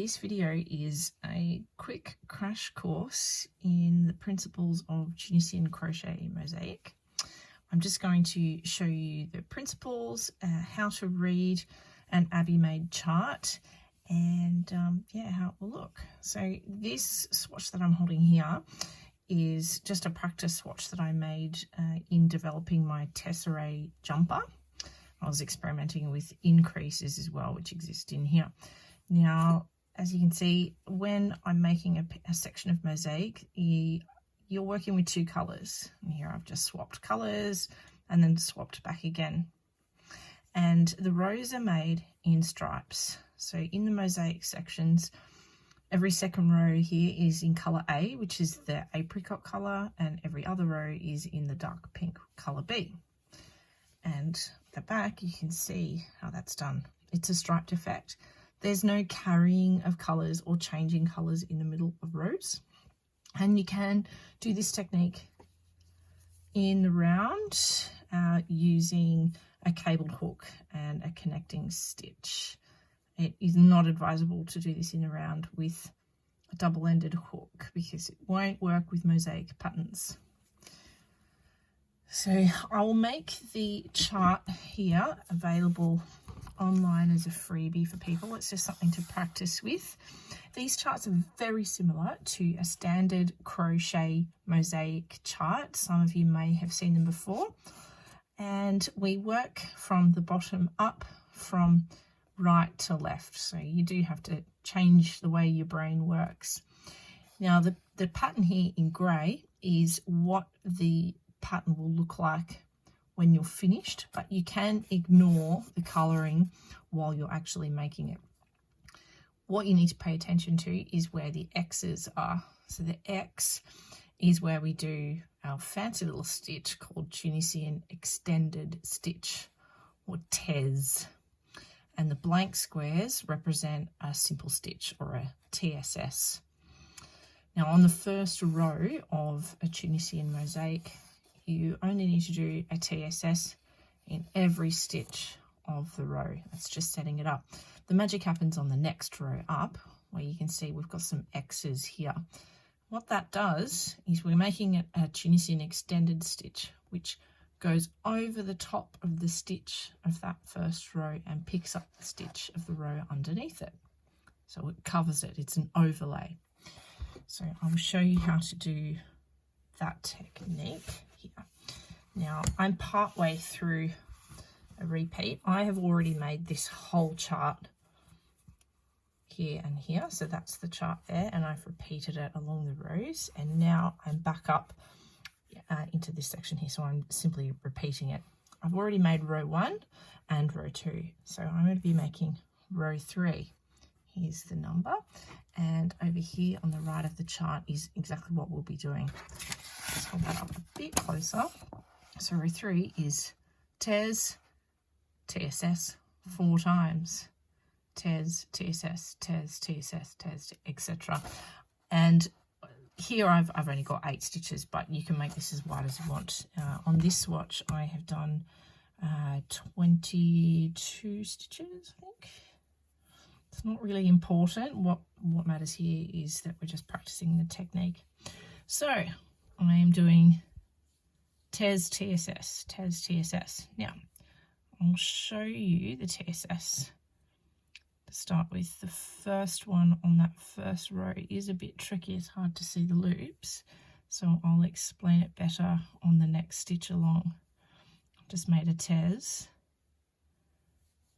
This video is a quick crash course in the principles of Tunisian crochet mosaic. I'm just going to show you the principles, how to read an Abby made chart, and how it will look. So this swatch that I'm holding here is just a practice swatch that I made in developing my tesserae jumper. I was experimenting with increases as well, which exist in here. Now, as you can see, when I'm making a section of mosaic, you're working with two colours. And here I've just swapped colours and then swapped back again. And the rows are made in stripes. So in the mosaic sections, every second row here is in colour A, which is the apricot colour, and every other row is in the dark pink colour B. And at the back, you can see how that's done. It's a striped effect. There's no carrying of colours or changing colours in the middle of rows. And you can do this technique in the round using a cabled hook and a connecting stitch. It is not advisable to do this in the round with a double-ended hook because it won't work with mosaic patterns. So I will make the chart here available online as a freebie for people. It's just something to practice with. These charts are very similar to a standard crochet mosaic chart. Some of you may have seen them before. And we work from the bottom up, from right to left. So you do have to change the way your brain works. Now the pattern here in grey is what the pattern will look like when you're finished, but you can ignore the colouring while you're actually making it. What you need to pay attention to is where the X's are. So the X is where we do our fancy little stitch called Tunisian extended stitch, or TES. And the blank squares represent a simple stitch, or a TSS. Now on the first row of a Tunisian mosaic, you only need to do a TSS in every stitch of the row. That's just setting it up. The magic happens on the next row up, where you can see we've got some X's here. What that does is we're making it a Tunisian extended stitch, which goes over the top of the stitch of that first row and picks up the stitch of the row underneath it. So it covers it, it's an overlay. So I will show you how to do that technique here. Now I'm part way through a repeat. I have already made this whole chart here and here, so that's the chart there, and I've repeated it along the rows, and now I'm back up into this section here, so I'm simply repeating it. I've already made row 1 and row 2, so I'm going to be making row 3. Here's the number, and over here on the right of the chart is exactly what we'll be doing. Let's hold that up a bit closer. So row 3 is TES, TSS 4 times. TES, TSS, TES, TSS, TES, etc. And here I've only got 8 stitches, but you can make this as wide as you want. On this swatch I have done 22 stitches, I think. It's not really important. What matters here is that we're just practicing the technique. So I am doing TES, TSS, TES, TSS. Now I'll show you the TSS. To start with, the first one on that first row is a bit tricky. It's hard to see the loops, so I'll explain it better on the next stitch along. I've just made a TES,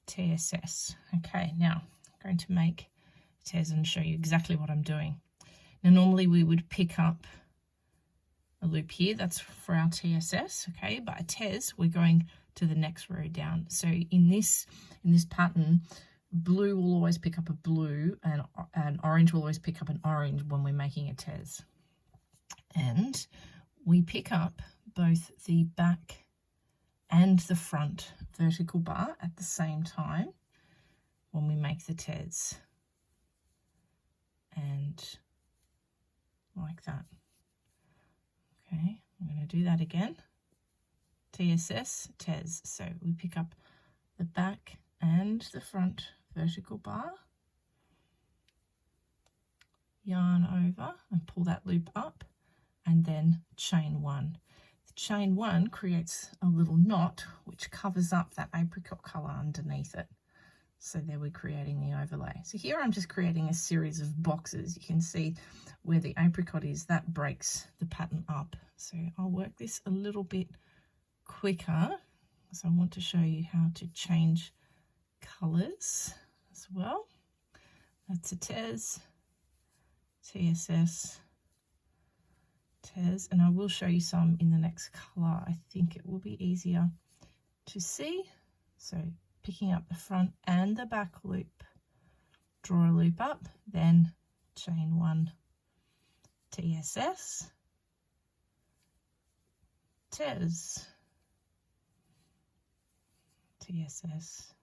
TSS. Okay, now I'm going to make a TES and show you exactly what I'm doing. Now normally we would pick up a loop here, that's for our TSS, okay, but a TES, we're going to the next row down. So in this pattern, blue will always pick up a blue, and orange will always pick up an orange when we're making a TES. And we pick up both the back and the front vertical bar at the same time when we make the TES. And like that. Okay, I'm going to do that again. TSS, TES. So we pick up the back and the front vertical bar yarn over and pull that loop up, and then chain one. The chain one creates a little knot which covers up that apricot colour underneath it. So there we're creating the overlay. So here I'm just creating a series of boxes. You can see where the apricot is, that breaks the pattern up. So I'll work this a little bit quicker, so I want to show you how to change colours as well. That's a TES, TSS, TES, and I will show you some in the next colour. I think it will be easier to see. So picking up the front and the back loop, draw a loop up, then chain one, TSS, TES, TSS,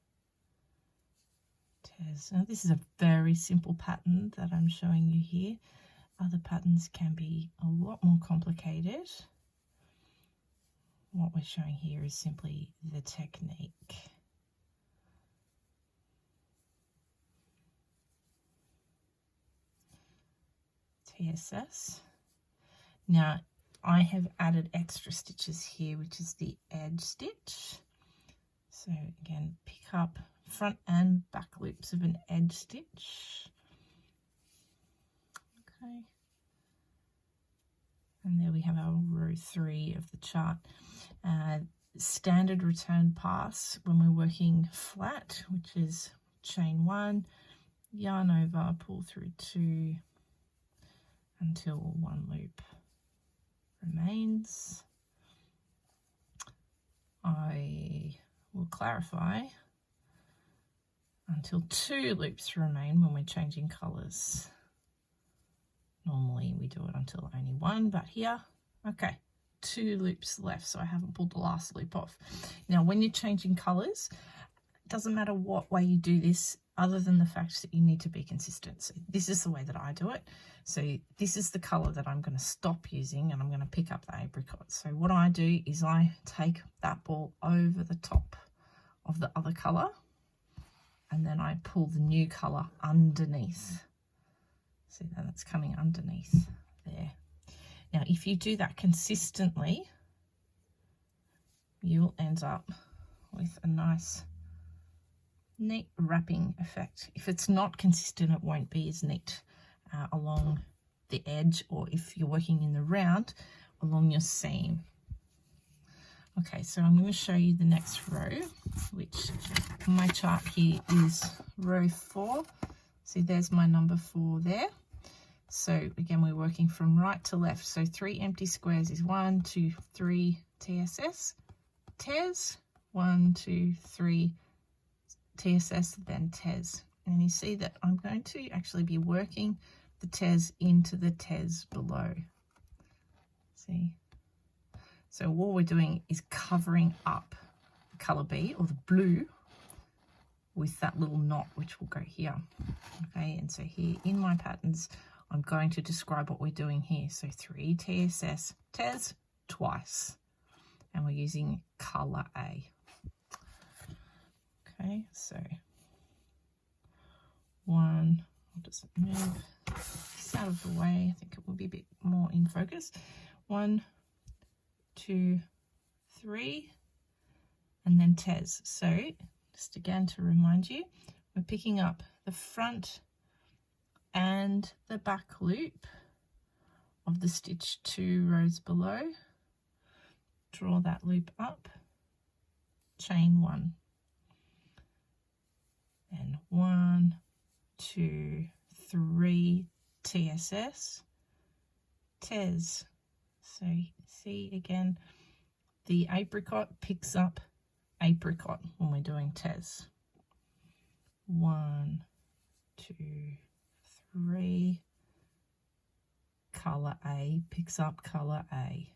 TES. Now this is a very simple pattern that I'm showing you here. Other patterns can be a lot more complicated. What we're showing here is simply the technique. TSS. Now I have added extra stitches here, which is the edge stitch. So again, pick up front and back loops of an edge stitch. Okay. And there we have our row 3 of the chart. Standard return pass when we're working flat, which is chain 1, yarn over, pull through 2 until 1 loop remains. I will clarify until 2 loops remain when we're changing colours. Normally we do it until only 1, but here, okay, 2 loops left, so I haven't pulled the last loop off. Now when you're changing colours, it doesn't matter what way you do this, other than the fact that you need to be consistent. So this is the way that I do it. So this is the colour that I'm going to stop using, and I'm going to pick up the apricot. So what I do is I take that ball over the top of the other colour, and then I pull the new colour underneath. See that it's coming underneath there. Now if you do that consistently, you will end up with a nice neat wrapping effect. If it's not consistent, it won't be as neat along the edge, or if you're working in the round, along your seam. Okay, so I'm going to show you the next row, which my chart here is row 4. See, there's my number 4 there. So again, we're working from right to left. So 3 empty squares is 1, 2, 3 TSS, TES, 1, 2, 3 TSS, then TES. And you see that I'm going to actually be working the TES into the TES below. See? So what we're doing is covering up the colour B, or the blue, with that little knot which will go here. Okay, and so here in my patterns, I'm going to describe what we're doing here. So 3 TSS, TES twice, and we're using colour A. Okay, so 1, I'll just move this out of the way. I think it will be a bit more in focus. 1, 2, 3, and then TES. So just again to remind you, we're picking up the front and the back loop of the stitch 2 rows below, draw that loop up, chain 1, then 1, 2, 3 TSS, TES. So see again, the apricot picks up apricot when we're doing TES. 1, 2, 3, colour A picks up colour A.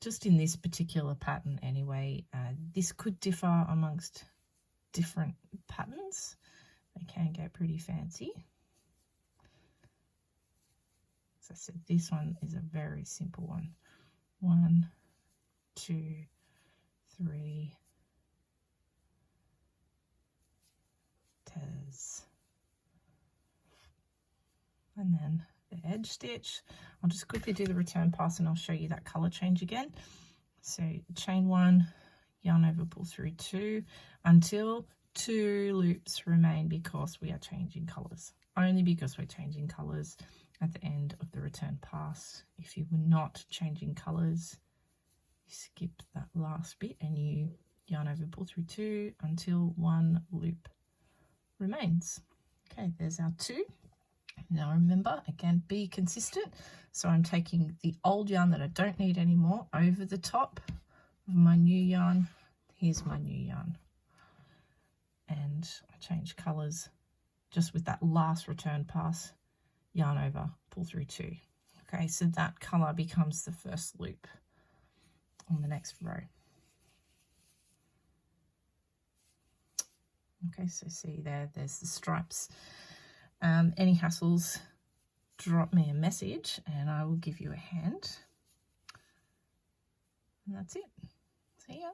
Just in this particular pattern anyway, this could differ amongst different patterns. They can get pretty fancy. As I said, this one is a very simple one. 1, 2, 3, TES. edge stitch. I'll just quickly do the return pass and I'll show you that color change again. So chain 1, yarn over, pull through 2 until 2 loops remain, because we are changing colors. Only because we're changing colors at the end of the return pass. If you were not changing colors, you skip that last bit and you yarn over, pull through 2 until 1 loop remains. Okay, there's our 2. Now remember, again, be consistent. So I'm taking the old yarn that I don't need anymore over the top of my new yarn. Here's my new yarn. And I change colours just with that last return pass, yarn over, pull through 2. Okay, so that colour becomes the first loop on the next row. Okay, so see there's the stripes. Any hassles, drop me a message and I will give you a hand. And that's it. See ya.